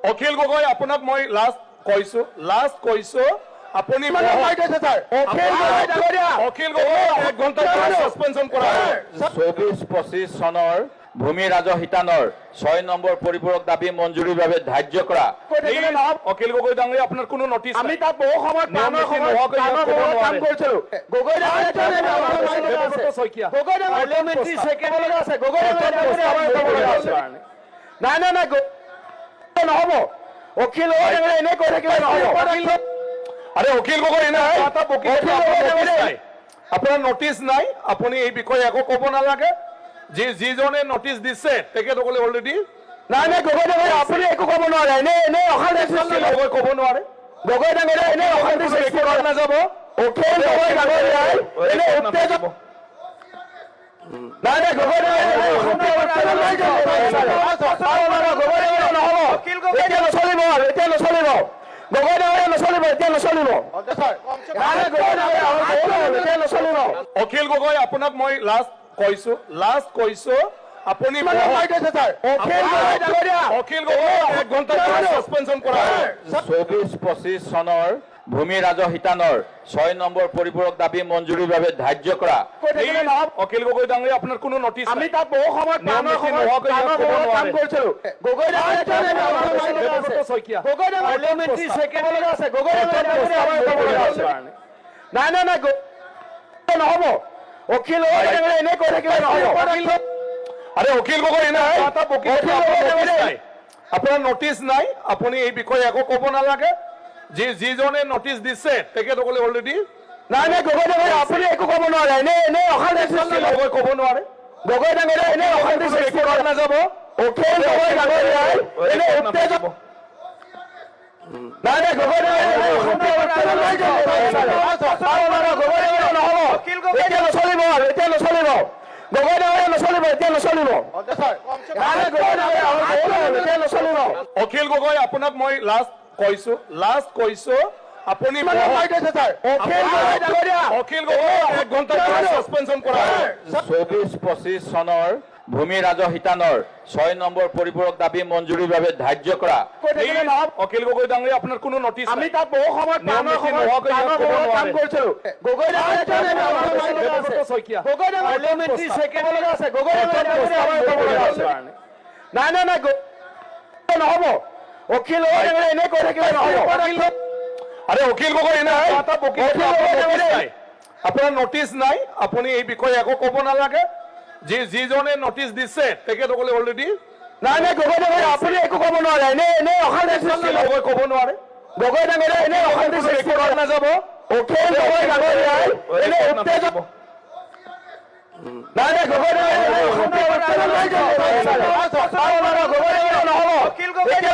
অখিল গগৈ আপোনাক মই লাষ্ট কৈছো আপুনি অখিল গগৈ 1 ঘণ্টা সাসপেনশন কৰা 24-25 চনৰ ভূমি ৰাজহ শিতানৰ 6 নম্বৰ পৰিপূৰক দাবী মঞ্জুৰিৰ বাবে ধাৰ্য কৰা অখিল গগৈ ডাঙৰীয়া আপোনাৰ কোনো নটিছ আমি তাত বহু সময়ত কাম কৰিছিলো গগৈ পাৰ্লিয়ামেণ্টাৰী ছেক্ৰেটাৰী আছে গগৈ নাই নহব অখিল গগৈ এনে কৈ থাকিলে নহব আরে অখিল গগৈ এনে আপনার নোটিস নাই আপনি এই বিষয়ে একো কব নালাগে যিজনে নোটিস দিছে তেখেতসকলে অলরেডি নাই গগৈ ডাঙৰীয়া আপুনি একো ক'ব নোৱাৰে এনে অশান্তি সৃষ্টি গগৈ কব নোৱাৰে গগৈ ডাঙৰীয়া এনে অশান্তি সৃষ্টি কৰা নাযাব অখিল গগৈ ডাঙৰীয়াই এনে উত্তেজক নাই গগৈ ডাঙৰীয়া নহব এতিয়া নচলিব গগৈ ডাঙৰীয়া নচলিব এতিয়া নচলিব অখিল গগৈ আপোনাক মই লাষ্ট কৈছো আপুনি অখিল গগৈ 1 ঘণ্টা সাসপেনশন কৰা 24-25 চনৰ ভূমি ৰাজহ শিতানৰ 6 নম্বৰ পৰিপূৰক দাবী মঞ্জুৰিৰ বাবে ধাৰ্য কৰা অখিল গগৈ ডাঙৰীয়া আপোনাৰ কোনো নটিস আমি তাত বহু সময়ত কাম কৰিছিলো গগৈ পাৰ্লিয়ামেণ্টাৰী ছেক্ৰেটাৰী আছে গগৈ নাই নহব অখিল গগৈ এনে কৈ থাকিলে নহব আরে অখিল গগৈ এনে আপনার নোটিস নাই আপনি এই বিষয়ে একো কব নালাগে যিজনে নোটিস দিছে তেখেতসকলে অলরেডি নাই গগৈ ডাঙৰীয়া আপুনি একো ক'ব নোৱাৰে এনে অশান্তি সৃষ্টি গগৈ কব নোৱাৰে গগৈ ডাঙৰীয়া এনে অশান্তি সৃষ্টি কৰা নাযাব অখিল গগৈ ডাঙৰীয়াই এনে উত্তেজক নাই গগৈ নহব এতিয়া নচলিব গগৈ ডাঙৰীয়া নচলিব এতিয়া নচলিব অখিল গগৈ আপোনাক মই লাষ্ট কৈছো আপুনি অখিল গগৈ 1 ঘণ্টা সাসপেনশন কৰা 24-25 চনৰ ভূমি ৰাজহ শিতানৰ 6 নম্বৰ পৰিপূৰক দাবী মঞ্জুৰিৰ বাবে ধাৰ্য কৰা অখিল গগৈ ডাঙৰীয়া আপোনাৰ কোনো নটিস আমি তাত বহু সময়ত কাম কৰিছিলো গগৈ পাৰ্লিয়ামেণ্টাৰী ছেক্ৰেটাৰী আছে গগৈ নাই নহব অখিল গগৈ এনে কৈ থাকিলে নহব আরে অখিল গগৈ এনে আপনার নোটিস নাই আপনি এই বিষয়ে একো কব নালাগে যিজনে নোটিস দিছে তেখেতসকলে অলরেডি নাই গগৈ ডাঙৰীয়া আপুনি একো ক'ব নোৱাৰে এনে অশান্তি সৃষ্টি গগৈ কব নোৱাৰে গগৈ ডাঙৰীয়া এনে অশান্তি সৃষ্টি কৰা নাযাব অখিল গগৈ ডাঙৰীয়াই এনে উত্তেজক নাই গগৈ ডাঙৰীয়া নহব এতিয়া